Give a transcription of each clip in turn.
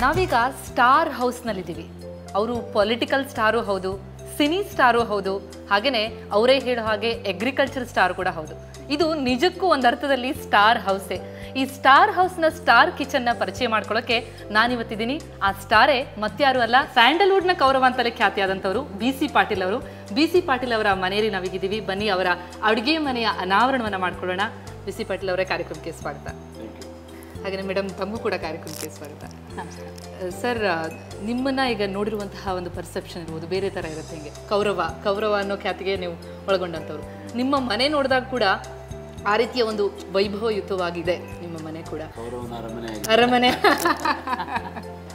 ನಾವೀಗ ಸ್ಟಾರ್ ಹೌಸ್ನಲ್ಲಿದ್ದೀವಿ. ಅವರು political star ಹೌದು, ಸಿನಿ ಸ್ಟಾರು ಹೌದು, ಹಾಗೆಯೇ ಅವರೇ ಹೇಳೋ ಹಾಗೆ ಅಗ್ರಿಕಲ್ಚರ್ ಸ್ಟಾರ್ ಕೂಡ ಹೌದು. ಇದು ನಿಜಕ್ಕೂ ಒಂದು ಅರ್ಥದಲ್ಲಿ ಸ್ಟಾರ್ ಹೌಸೇ. ಈ ಸ್ಟಾರ್ ಹೌಸ್ನ ಸ್ಟಾರ್ ಕಿಚನ್ನ ಪರಿಚಯ ಮಾಡ್ಕೊಳ್ಳೋಕೆ ನಾನಿವತ್ತಿದ್ದೀನಿ. ಆ ಸ್ಟಾರೇ ಮತ್ಯಾರು ಅಲ್ಲ, ಸ್ಯಾಂಡಲ್ವುಡ್ನ ಕೌರವ ಅಂತಲೇ ಖ್ಯಾತಿಯಾದಂಥವರು BC ಪಾಟೀಲ್ ಅವರು. BC ಪಾಟೀಲ್ ಅವರ ಮನೆಯಲ್ಲಿ ನಾವೀಗಿದ್ದೀವಿ. ಬನ್ನಿ ಅವರ ಅಡುಗೆ ಮನೆಯ ಅನಾವರಣವನ್ನು ಮಾಡ್ಕೊಳ್ಳೋಣ. BC ಪಾಟೀಲ್ ಅವರೇ ಕಾರ್ಯಕ್ರಮಕ್ಕೆ ಸ್ವಾಗತ. ಹಾಗೆ ಮೇಡಮ್ ತಮಗೂ ಕೂಡ ಕಾರ್ಯಕ್ರಮಕ್ಕೆ ಸ್ವಾಗತ. ಸರ್, ನಿಮ್ಮನ್ನ ಈಗ ನೋಡಿರುವಂತಹ ಒಂದು ಪರ್ಸೆಪ್ಷನ್ ಇರ್ಬೋದು, ಬೇರೆ ಥರ ಇರುತ್ತೆ. ಹಿಂಗೆ ಕೌರವ ಅನ್ನೋ ಖ್ಯಾತಿಗೆ ನೀವು ಒಳಗೊಂಡಂಥವ್ರು. ನಿಮ್ಮ ಮನೆ ನೋಡಿದಾಗ ಕೂಡ ಆ ರೀತಿಯ ಒಂದು ವೈಭವಯುತವಾಗಿದೆ ನಿಮ್ಮ ಮನೆ ಕೂಡ, ಅರಮನೆ.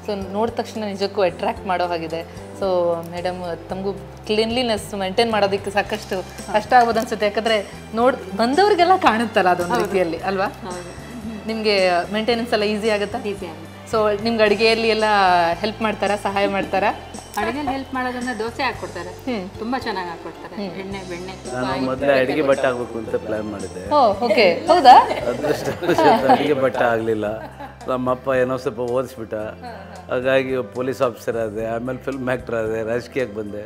ಸೊ ನೋಡಿದ ತಕ್ಷಣ ನಿಜಕ್ಕೂ ಅಟ್ರಾಕ್ಟ್ ಮಾಡೋ ಹಾಗಿದೆ. ಸೊ ಮೇಡಮ್, ತಮಗೂ ಕ್ಲೀನ್ಲಿನೆಸ್ ಮೇಂಟೈನ್ ಮಾಡೋದಕ್ಕೆ ಸಾಕಷ್ಟು ಕಷ್ಟ ಆಗ್ಬೋದು ಅನ್ಸುತ್ತೆ. ಯಾಕಂದರೆ ಬಂದವ್ರಿಗೆಲ್ಲ ಕಾಣುತ್ತಲ್ಲ ಅದೊಂದು ರೀತಿಯಲ್ಲಿ ಅಲ್ವಾ? ನಿಮಗೆ ಮೇಂಟೆನೆನ್ಸ್ ಎಲ್ಲ ಈಸಿ ಆಗುತ್ತಾ? ಈಸಿ ಆಗುತ್ತೆ. ಸೊ ನಿಮ್ಗೆ ಅಡುಗೆಯಲ್ಲಿ ಎಲ್ಲ ಹೆಲ್ಪ್ ಮಾಡ್ತಾರಾ, ಸಹಾಯ ಮಾಡ್ತಾರಾ? ಅಡುಗೆಯಲ್ಲಿ ಹೆಲ್ಪ್ ಮಾಡೋದಂದ್ರೆ ದೋಸೆ ಹಾಕ್ಕೊಡ್ತಾರೆ, ತುಂಬಾ ಚೆನ್ನಾಗಿ ಹಾಕ್ಕೊಡ್ತಾರೆ. ಎಣ್ಣೆ ಬೆಣ್ಣೆ ಮೊದಲೇ ಅಡಿಗೆ ಭಟ್ಟ ಆಗ್ಬೇಕು ಅಂತ ಪ್ಲಾನ್ ಮಾಡಿದ್ದೆ. ಓಕೆ, ಹೌದಾ? ಅಡಿಗೆ ಭಟ್ಟ ಆಗಲಿಲ್ಲ. ನಮ್ಮಪ್ಪ ಏನೋ ಸ್ವಲ್ಪ ಓದಿಸ್ಬಿಟ್ಟ. ಹಾಗಾಗಿ ಪೊಲೀಸ್ ಆಫೀಸರ್ ಆದೆ, ಆಮೇಲೆ ಫಿಲ್ಮ್ ಆ್ಯಕ್ಟರ್ ಆದೆ, ರಾಜಕೀಯಕ್ಕೆ ಬಂದೆ.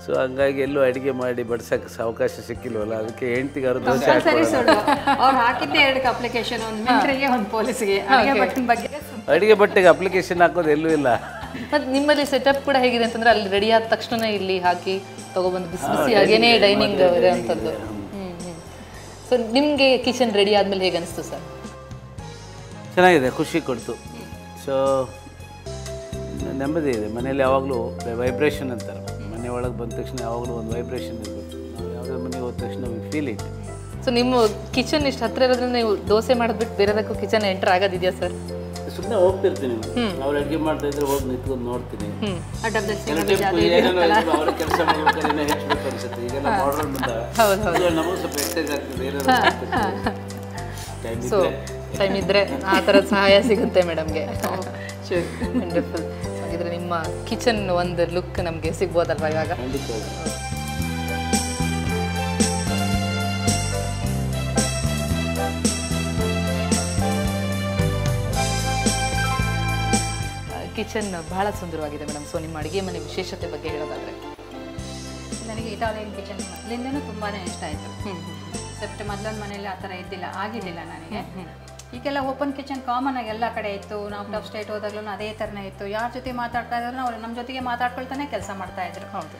ಸೊ ಹಂಗಾಗಿ ಎಲ್ಲೂ ಅಡುಗೆ ಮಾಡಿ ಬಡ್ಸಕ್ಕೆ ಅವಕಾಶ ಸಿಕ್ಕಿಲ್ವಲ್ಲ, ಅದಕ್ಕೆ ಹೆಂಡ್ತಿಗಾರು ದೋಸೆ ಅವ್ರು ಹಾಕಿದ್ದೆ 2 ಅಪ್ಲಿಕೇಶನ್, ಒಂದು ಮಿಲಿಟರಿಗೆ ಒಂದು ಪೊಲೀಸ್ಗೆ. ಅಡುಗೆ ಭಟ್ಟಿಗೆ ಅಪ್ಲಿಕೇಶನ್ ಹಾಕೋದು ಎಲ್ಲೂ ಇಲ್ಲ. ಮತ್ತು ನಿಮ್ಮಲ್ಲಿ ಸೆಟಪ್ ಕೂಡ ಹೇಗಿದೆ ಅಂತಂದ್ರೆ, ಅಲ್ಲಿ ರೆಡಿ ಆದ ತಕ್ಷಣ ಇಲ್ಲಿ ಹಾಕಿ ತಗೊಬಂದು ಬಿಸಿ ಬಿಸಿ ಹಾಗೇನೇ ಡೈನಿಂಗ್ ಇರೋವಂಥದ್ದು. ಸೊ ನಿಮಗೆ ಕಿಚನ್ ರೆಡಿ ಆದಮೇಲೆ ಹೇಗೆ ಅನಿಸ್ತು ಸರ್? ಚೆನ್ನಾಗಿದೆ, ಖುಷಿ ಕೊಡ್ತು. ಸೊ ನೆಮ್ಮದಿ ಇದೆ ಮನೇಲಿ. ಯಾವಾಗಲೂ ವೈಬ್ರೇಷನ್ ಅಂತಾರೆ, ಮನೆ ಒಳಗೆ ಬಂದ ತಕ್ಷಣ ಯಾವಾಗಲೂ ಒಂದು ವೈಬ್ರೇಷನ್ ಇರಬೇಕು. ನಾವು ಯಾವುದೇ ಮನೆಗೆ ಹೋದ ತಕ್ಷಣ ವಿ ಫೀಲ್ ಇಟ್. ಸೊ ನಿಮ್ಮ ಕಿಚನ್ ಇಷ್ಟು ಹತ್ತಿರ ಇರೋದ್ರಿಂದ ನೀವು ದೋಸೆ ಮಾಡಿದ್ಬಿಟ್ಟು ಬೇರೆದಕ್ಕೂ ಕಿಚನ್ ಎಂಟರ್ ಆಗೋದಿದೆಯಾ ಸರ್? ಸುಮ್ಮನೆ ಹೋಗ್ತಿರ್ತೀನಿ, ಅವ್ರು ಅಡುಗೆ ಮಾಡ್ತಾ ಇದ್ರೆ ಹೋಗಿ ನಿಂತ್ಕೊಂಡು ನೋಡ್ತೀನಿ. ಅವ್ರ ಕೆಲಸ ಮಾಡ್ಬೇಕಾದ್ರೆ ಹೆಚ್ಚಬೇಕು ಅನ್ಸುತ್ತೆ. ಈಗೆಲ್ಲ ಮಾಡರ್ನ್ ಬಂದಾಗ ನಮಗೂ ಸ್ವಲ್ಪ ಎಕ್ಸೈಸ್ ಆಗ್ತದೆ. ಸೊ ಟೈಮ್ ಇದ್ದರೆ ಆ ಥರದ ಸಹಾಯ ಸಿಗುತ್ತೆ ಮೇಡಮ್ಗೆ. ವಂಡರ್ಫುಲ್. ಹಾಗಿದ್ರೆ ನಿಮ್ಮ ಕಿಚನ್ ಒಂದು ಲುಕ್ ನಮಗೆ ಸಿಗ್ಬೋದಲ್ವಾ ಇವಾಗ? ಕಿಚನ್ ಬಹಳ ಸುಂದರವಾಗಿದೆ ಮೇಡಮ್. ಸೊ ನಿಮ್ಮ ಅಡುಗೆ ಮನೆ ವಿಶೇಷತೆ ಬಗ್ಗೆ ಹೇಳೋದಾದ್ರೆ? ನನಗೆ ಇಟಾಲಿಯನ್ ಕಿಚನ್ ಮೊದಲಿಂದನೂ ತುಂಬಾ ಇಷ್ಟ ಆಯಿತು. ಎಕ್ಸೆಪ್ಟ್ ಮೊದಲೊಂದು ಮನೆಯಲ್ಲಿ ಆ ಥರ ಆಗಿದ್ದಿಲ್ಲ ನನಗೆ. ಈಗೆಲ್ಲ ಓಪನ್ ಕಿಚನ್ ಕಾಮನ್ ಆಗಿ ಎಲ್ಲ ಕಡೆ ಇತ್ತು. ನಾವು ಔಟ್ ಆಫ್ ಸ್ಟೇಟ್ ಹೋದಾಗ್ಲೂ ಅದೇ ಥರನೇ ಇತ್ತು. ಯಾರ ಜೊತೆ ಮಾತಾಡ್ತಾ ಇದ್ರು ಅವ್ರು ನಮ್ಮ ಜೊತೆಗೆ ಮಾತಾಡ್ಕೊಳ್ತಾನೆ ಕೆಲಸ ಮಾಡ್ತಾ ಇದ್ರು. ಹೌದು.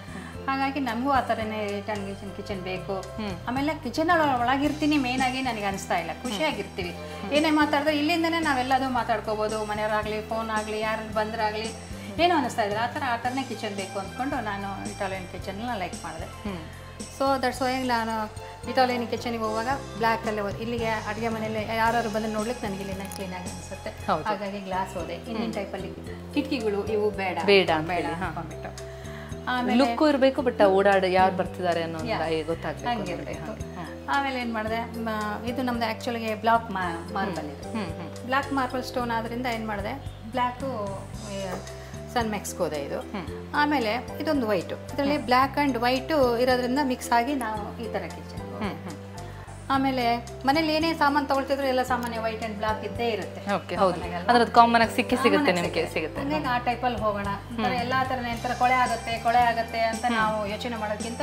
ಹಾಗಾಗಿ ನಮಗೂ ಆ ಥರನೇ ಇಟಾಲಿಯನ್ ಕಿಚನ್ ಬೇಕು. ಆಮೇಲೆ ಕಿಚನ್ ಒಳಗಿರ್ತೀನಿ, ಮೇನ್ ಆಗಿ ನನಗೆ ಅನಿಸ್ತಾ ಇಲ್ಲ, ಖುಷಿಯಾಗಿರ್ತೀವಿ. ಏನೇ ಮಾತಾಡಿದ್ರೆ ಇಲ್ಲಿಂದನೇ ನಾವೆಲ್ಲದೂ ಮಾತಾಡ್ಕೋಬೋದು. ಮನೆಯವರಾಗಲಿ, ಫೋನ್ ಆಗಲಿ, ಯಾರು ಬಂದರಾಗಲಿ, ಏನೋ ಅನಿಸ್ತಾ ಇದ್ರೆ ಆ ಥರನೇ ಕಿಚನ್ ಬೇಕು ಅಂದ್ಕೊಂಡು ನಾನು ಇಟಾಲಿಯನ್ ಕಿಚನ್ನ ಲೈಕ್ ಮಾಡಿದೆ. ಸೊ ದಟ್ಸ್ ವೈ ನಾನು ಇಟಾಲಿಯನ್ ಕಿಚನಿಗೆ ಹೋಗುವಾಗ ಬ್ಲ್ಯಾಕಲ್ಲೇ ಹೋದೆ. ಇಲ್ಲಿಗೆ ಅಡುಗೆ ಮನೆಯಲ್ಲಿ ಯಾರು ಬಂದು ನೋಡ್ಲಿಕ್ಕೆ ನನಗೆ ಇಲ್ಲಿನ ಕ್ಲೀನಾಗಿ ಅನಿಸುತ್ತೆ. ಹಾಗಾಗಿ ಗ್ಲಾಸ್ ಹೋದೆ. ಇನ್ನಿನ ಟೈಪಲ್ಲಿ ಕಿಟಕಿಗಳು ಇವು ಬೇಡ ಅಂದ್ಕೊಂಡ್ಬಿಟ್ಟು. ಆಮೇಲೆ ಲುಕ್ಕು ಇರಬೇಕು, ಬಟ್ ಓಡಾಡಿ ಯಾರು ಬರ್ತಿದ್ದಾರೆ ಅನ್ನೋ ಗೊತ್ತಾಗಬೇಕು, ಹಂಗಿರಬೇಕು. ಆಮೇಲೆ ಏನು ಮಾಡಿದೆ, ಇದು ನಮ್ಮದು ಆ್ಯಕ್ಚುಲಿಗೆ ಬ್ಲಾಕ್ ಮಾರ್ಬಲ್ ಇದು. ಬ್ಲ್ಯಾಕ್ ಮಾರ್ಬಲ್ ಸ್ಟೋನ್ ಆದ್ದರಿಂದ ಏನು ಮಾಡಿದೆ, ಬ್ಲ್ಯಾಕು ಸನ್ಮೆಕ್ಸ್ಗೆ ಹೋದೆ ಇದು. ಆಮೇಲೆ ಇದೊಂದು ವೈಟು, ಇದರಲ್ಲಿ ಬ್ಲ್ಯಾಕ್ ಆ್ಯಂಡ್ ವೈಟು ಇರೋದ್ರಿಂದ ಮಿಕ್ಸ್ ಆಗಿ ನಾವು ಈ ಥರ ಕಿಚನ್. ಆಮೇಲೆ ಮನೇಲಿ ಏನೇ ಸಾಮಾನು ತಗೊಳ್ತಿದ್ರು ಎಲ್ಲ ಸಾಮಾನ್ಯ ವೈಟ್ ಆ್ಯಂಡ್ ಬ್ಲ್ಯಾಕ್ ಇದ್ದೇ ಇರುತ್ತೆ. ಅದ್ರದ್ದು ಕಾಮನ್ ಆಗಿ ಸಿಗುತ್ತೆ ನಿಮಗೆ ಸಿಗುತ್ತೆ. ಹಂಗಾಗಿ ಆ ಟೈಪಲ್ಲಿ ಹೋಗೋಣ. ಎಲ್ಲ ಥರನೇ ಒಂಥರ ಕೊಳೆ ಆಗುತ್ತೆ ಅಂತ ನಾವು ಯೋಚನೆ ಮಾಡೋದಕ್ಕಿಂತ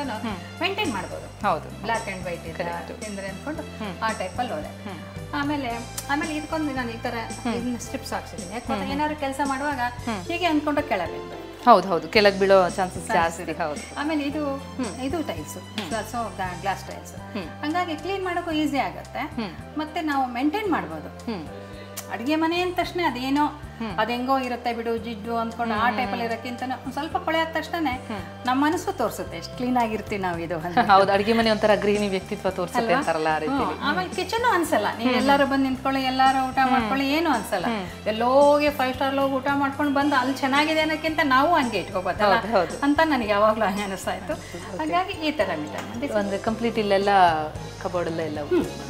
ಮೇಂಟೈನ್ ಮಾಡ್ಬೋದು. ಹೌದು, ಬ್ಲ್ಯಾಕ್ ಆ್ಯಂಡ್ ವೈಟ್ ತಿಂದರೆ ಅಂದ್ಕೊಂಡು ಆ ಟೈಪಲ್ಲಿ ಹೋದೆ. ಆಮೇಲೆ ಇದಕ್ಕೊಂದು ನಾನು ಈ ಥರ ಇದನ್ನ ಸ್ಟ್ರಿಪ್ಸ್ ಹಾಕ್ಸಿದ್ದೀನಿ. ಯಾಕಂದ್ರೆ ಏನಾದ್ರು ಕೆಲಸ ಮಾಡುವಾಗ ಹೀಗೆ ಅಂದ್ಕೊಂಡು ಕೆಳಬೇಕು. ಹೌದು, ಕೆಳಗೆ ಬೀಳೋ ಚಾನ್ಸಸ್ ಜಾಸ್ತಿ. ಹೌದು. ಆಮೇಲೆ ಇದು ಟೈಲ್ಸ್, ಸೊ ಗ್ಲಾಸ್ ಟೈಲ್ಸ್. ಹಂಗಾಗಿ ಕ್ಲೀನ್ ಮಾಡೋಕ್ಕೂ ಈಸಿ ಆಗುತ್ತೆ, ಮತ್ತೆ ನಾವು ಮೇಂಟೈನ್ ಮಾಡ್ಬೋದು. ಅಡುಗೆ ಮನೆ ಅಂದ ತಕ್ಷಣ ಅದೇನೋ ಹೆಂಗೋ ಇರುತ್ತೆ ಬಿಡು ಜಿಡ್ಡು ಅಂದ್ಕೊಂಡು ಆ ಟೈಪಲ್ಲಿ ಇರೋಕ್ಕಿಂತ ಸ್ವಲ್ಪ ಕೊಳೆ ಆದ ತಕ್ಷಣ ನಮ್ಮ ಮನಸ್ಸು ತೋರಿಸುತ್ತೆ ಎಷ್ಟು ಕ್ಲೀನ್ ಆಗಿರ್ತೀವಿ ನಾವು. ಇದು ಹೌದು, ಅಡುಗೆ ಮನೆ ಒಂಥರ ಗೃಹಿಣಿ ವ್ಯಕ್ತಿತ್ವ ತೋರಿಸುತ್ತೆ ಅಂತಾರಲ್ಲ ಆ ರೀತಿ. ಆಮೇಲೆ ಕಿಚನ್ ಅನ್ಸಲ್ಲ, ನೀವು ಎಲ್ಲರೂ ಬಂದು ನಿಂತ್ಕೊಳ್ಳಿ, ಎಲ್ಲರೂ ಊಟ ಮಾಡ್ಕೊಳ್ಳಿ, ಏನು ಅನ್ಸಲ್ಲ. ಎಲ್ಲೋಗಿ 5 ಸ್ಟಾರ್ ಹೋಗಿ ಊಟ ಮಾಡ್ಕೊಂಡು ಬಂದು ಅಲ್ಲಿ ಚೆನ್ನಾಗಿದೆ ಅನ್ನೋಕ್ಕಿಂತ ನಾವು ಹಂಗೆ ಇಟ್ಕೋಬೋದಲ್ಲ ಅಂತ ನನಗೆ ಯಾವಾಗಲೂ ಹಂಗೆ ಅನಿಸ್ತಾ ಇತ್ತು. ಹಾಗಾಗಿ ಈ ಥರ ಅಂದ್ರೆ ಕಂಪ್ಲೀಟ್ ಇಲ್ಲೆಲ್ಲ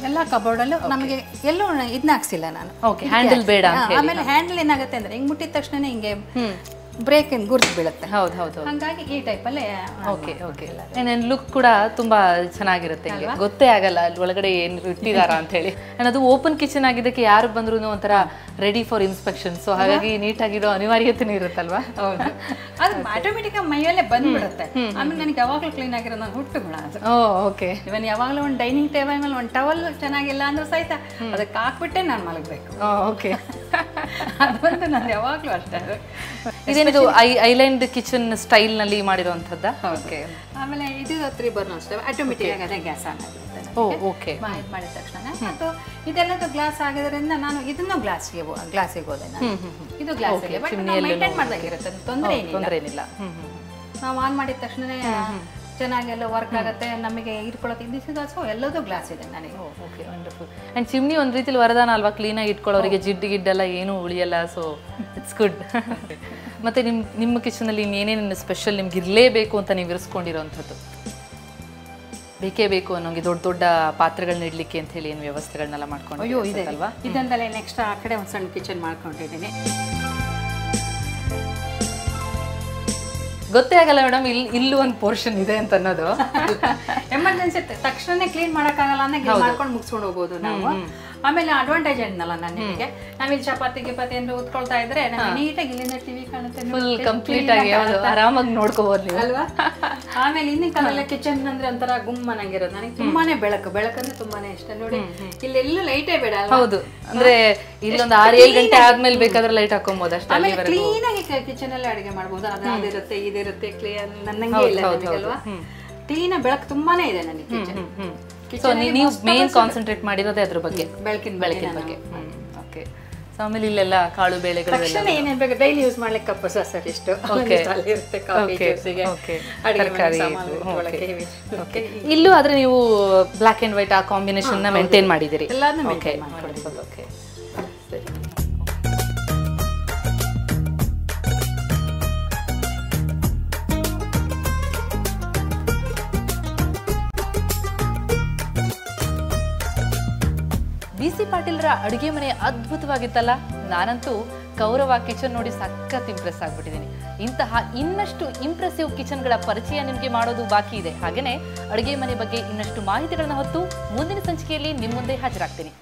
ಎಲ್ಲ ಕಬೋರ್ಡಲ್ಲೂ ನಮಗೆ ಎಲ್ಲೂ ಇದನ್ನ ಹಾಕ್ಸಿಲ್ಲ ನಾನು. ಹ್ಯಾಂಡಲ್ ಬೇಡ. ಆಮೇಲೆ ಹ್ಯಾಂಡಲ್ ಏನಾಗುತ್ತೆ ಅಂದ್ರೆ ಹಿಂಗೆ ಮುಟ್ಟಿದ ತಕ್ಷಣ ಹಿಂಗೆ ಬ್ರೇಕ್ ಗುರ್ತು ಬೀಳುತ್ತೆ. ಹೌದು ಹೌದು. ಹಾಗಾಗಿ ಈ ಟೈಪಲ್ಲೇ. Okay okay. ಲುಕ್ ಕೂಡ ತುಂಬಾ ಚೆನ್ನಾಗಿರುತ್ತೆ, ಹಿಂಗೆ ಗೊತ್ತೇ ಆಗಲ್ಲ ಅಲ್ಲಿ ಒಳಗಡೆ ಏನು ಇಟ್ಟಿದಾರ ಅಂತ ಹೇಳಿ. ಅದು ಓಪನ್ ಕಿಚನ್ ಆಗಿದ್ದಕ್ಕೆ ಯಾರು ಬಂದ್ರು ಒಂಥರ ರೆಡಿ ಫಾರ್ ಇನ್ಸ್ಪೆಕ್ಷನ್, ಸೊ ಹಾಗಾಗಿ ನೀಟಾಗಿರೋ ಅನಿವಾರ್ಯತೆನೂ ಇರುತ್ತಲ್ವಾ. ಹೌದು, ಅದು ಆಟೋಮೆಟಿಕ್ ಮೈಯಲ್ಲೇ ಬಂದ್ಬಿಡುತ್ತೆ. ಆಮೇಲೆ ನನಗೆ ಯಾವಾಗಲೂ ಕ್ಲೀನ್ ಆಗಿರೋ ನಾನು ಹುಟ್ಟು ಗುಣ ಅದು. ಓಕೆ. ಇವನ್ ಯಾವಾಗಲೂ ಒಂದು ಡೈನಿಂಗ್ ಟೇಬಲ್ ಮೇಲೆ ಒಂದು ಟವಲ್ ಚೆನ್ನಾಗಿಲ್ಲ ಅಂದ್ರೆ ಸಹಿತ ಅದಕ್ಕೆ ಹಾಕ್ಬಿಟ್ಟೆ ನಾನು ಮಲಗಬೇಕು. ಓಕೆ. ಅದಂತೂ ನಾನು ಯಾವಾಗಲೂ ಅಷ್ಟೇ. ಇದೇನಿದು ಐಲ್ಯಾಂಡ್ ಕಿಚನ್ ಸ್ಟೈಲ್ ನಲ್ಲಿ ಮಾಡಿರುವಂತದ್ದ? ಓಕೆ. ಆಮೇಲೆ ಇದು 3 ಬರ್ನರ್ ಸ್ಟವ್ ಆಟೋಮೆಟಿಕ್ ಆಗಿ ಅದೇ ಗ್ಯಾಸ್ ಆನ್ ಆಗುತ್ತೆ. ಓಕೆ. ಮಾಡಿದ ತಕ್ಷಣ ಮತ್ತು ಇದೆಲ್ಲದು ಗ್ಲಾಸ್ ಆಗಿದ್ರಿಂದ ನಾನು ಇದನ್ನು ಗ್ಲಾಸಿಗೆ ಹೋದೆ ನಾನು. ಇದು ಗ್ಲಾಸಿಗೆ ಬಟ್ ಮೇಂಟೈನ್ ಮಾಡ್ದಾಗಿರುತ್ತೆ, ತೊಂದರೆ ಏನಿಲ್ಲ. ನಾವು ಆನ್ ಮಾಡಿದ ತಕ್ಷಣನೇ ಚೆನ್ನಾಗೆಲ್ಲ ವರ್ಕ್ ಆಗುತ್ತೆ. ನಮಗೆ ಇಟ್ಕೊಳ್ಳೋಕೆ ದಿಸ್ ಇಸ್ ಆಲ್ಸೋ ಎಲ್ಲದೂ ಗ್ಲಾಸ್ ಇದೆ ನನಗೆ. Okay, wonderful. ಆ್ಯಂಡ್ ಚಿಮ್ನಿ ಒಂದು ರೀತಿಲಿ ವರದಾನ ಅಲ್ವಾ, ಕ್ಲೀನಾಗಿ ಇಟ್ಕೊಳ್ಳೋರಿಗೆ ಜಿಡ್ಡೆಲ್ಲ ಏನೂ ಉಳಿಯಲ್ಲ, ಸೊ ಇಟ್ಸ್ ಗುಡ್. ಮತ್ತು ನಿಮ್ಮ ಕಿಚನಲ್ಲಿ ಇನ್ನೇನೇನು ಸ್ಪೆಷಲ್ ನಿಮ್ಗೆ ಇರಲೇಬೇಕು ಅಂತ ನೀವು ಇರಿಸ್ಕೊಂಡಿರೋವಂಥದ್ದು? ಬೇಕೇ ಬೇಕು ಅನ್ನೋಂಗೆ ದೊಡ್ಡ ದೊಡ್ಡ ಪಾತ್ರೆಗಳನ್ನ ಇಡ್ಲಿಕ್ಕೆ ಅಂತ ಹೇಳಿ ಏನು ವ್ಯವಸ್ಥೆಗಳನ್ನೆಲ್ಲ ಮಾಡ್ಕೊಂಡು? ಅಯ್ಯೋ ಇದೆ ಅಲ್ವಾ, ಇದಂದಲೇ ನೆಕ್ಸ್ಟ್ ಆ ಕಡೆ ಒಂದು ಸಣ್ಣ ಕಿಚನ್ ಮಾಡ್ಕೊಂಡಿದ್ದೀನಿ. ಗೊತ್ತೇ ಆಗಲ್ಲ ಮೇಡಮ್ ಇಲ್ಲೂ ಒಂದು ಪೋರ್ಷನ್ ಇದೆ ಅಂತ ಅನ್ನೋದು. ಎಮರ್ಜೆನ್ಸಿ ತಕ್ಷಣ ಕ್ಲೀನ್ ಮಾಡೋಕ್ಕಾಗಲ್ಲ ಅನ್ನೋ ಮಾಡ್ಕೊಂಡು ಮುಗಿಸ್ಕೊಂಡು ಹೋಗ್ಬೋದು ನಾವು. ಆಮೇಲೆ ಅಡ್ವಾಂಟೇಜ್ ಏನಲ್ಲ ನನಗೆ, ನಾವಿಲ್ಲಿ ಚಪಾತಿ ಗಿಪಾತಿ ಅಂದ್ರೆ ಉತ್ಕೊಳ್ತಾ ಇದ್ರೆ ನಮಗೆ ನೀಟಾಗಿ ಇಲ್ಲಿಂದ ಟಿವಿ ಕಾಣುತ್ತೆ, ಫುಲ್ ಕಂಪ್ಲೀಟ್ ಆಗಿ ಆರಾಮಾಗಿ ನೋಡ್ಕೋಬಹುದು ನೀವು ಅಲ್ವಾ. ಆಮೇಲೆ ಇನ್ನಿನ ಕಾಲೆಲ್ಲ ಕಿಚನ್ ಅಂದ್ರೆ ಒಂಥರ ಗುಮ್ಮನಂಗಿರೋದು. ನನಗೆ ತುಂಬಾನೇ ಬೆಳಕಂದ್ರೆ ತುಂಬಾನೇ ಇಷ್ಟ. ನೋಡಿ ಇಲ್ಲೆಲ್ಲೂ ಲೈಟೇ ಬೇಡ. ಹೌದು, ಅಂದ್ರೆ ಇಲ್ಲೊಂದು 6-7 ಗಂಟೆ ಆದ್ಮೇಲೆ ಬೇಕಾದ್ರೆ ಲೈಟ್ ಹಾಕೊಂಬೋದು ಅಷ್ಟೇ. ಆಮೇಲೆ ಕ್ಲೀನ್ ಆಗಿ ಕಿಚನ್ ಅಲ್ಲೇ ಅಡಿಗೆ ಮಾಡ್ಬೋದು. ಅದಿರುತ್ತೆ ಇದಿರುತ್ತೆ ಕ್ಲಿಯರ್ ನನ್ನಂಗೆ ಇಲ್ಲ ಅಲ್ವಾ. ಕ್ಲೀನ್ ಬೆಳಕು ತುಂಬಾನೇ ಇದೆ ನನಗೆ ಕಿಚನ್. ಸೊ ನೀವು ಮೇನ್ ಕಾನ್ಸಂಟ್ರೇಟ್ ಮಾಡಿರೋದೇ ಅದ್ರ ಬಗ್ಗೆ, ಬೆಳಕಿನ ಬಗ್ಗೆ. ಓಕೆ. ಸೊ ಆಮೇಲೆ ಇಲ್ಲೆಲ್ಲ ಕಾಳು ಬೇಳೆಗಳು ಏನೇನು ಬೇಕು ಡೈಲಿ ಯೂಸ್ ಮಾಡ್ಲಿಕ್ಕೆ ಕಪ್ಪು ಸರ್ ಇಷ್ಟು ಇರುತ್ತೆ. ತರಕಾರಿ. ಇಲ್ಲೂ ಆದ್ರೆ ನೀವು ಬ್ಲಾಕ್ ಅಂಡ್ ವೈಟ್ ಆ ಕಾಂಬಿನೇಷನ್ ನ ಮೇಂಟೈನ್ ಮಾಡಿದಿರಿ. ಓಕೆ. ಸರಿ. BC ಪಾಟೀಲ್ರ ಅಡುಗೆ ಮನೆ ಅದ್ಭುತವಾಗಿತ್ತಲ್ಲ. ನಾನಂತೂ ಕೌರವ ಕಿಚನ್ ನೋಡಿ ಸಖತ್ ಇಂಪ್ರೆಸ್ ಆಗ್ಬಿಟ್ಟಿದ್ದೀನಿ. ಇಂತಹ ಇನ್ನಷ್ಟು ಇಂಪ್ರೆಸಿವ್ ಕಿಚನ್ಗಳ ಪರಿಚಯ ನಿಮಗೆ ಮಾಡೋದು ಬಾಕಿ ಇದೆ. ಹಾಗೆಯೇ ಅಡುಗೆ ಮನೆ ಬಗ್ಗೆ ಇನ್ನಷ್ಟು ಮಾಹಿತಿಗಳನ್ನ ಹೊತ್ತು ಮುಂದಿನ ಸಂಚಿಕೆಯಲ್ಲಿ ನಿಮ್ಮ ಮುಂದೆ ಹಾಜರಾಗ್ತೀನಿ.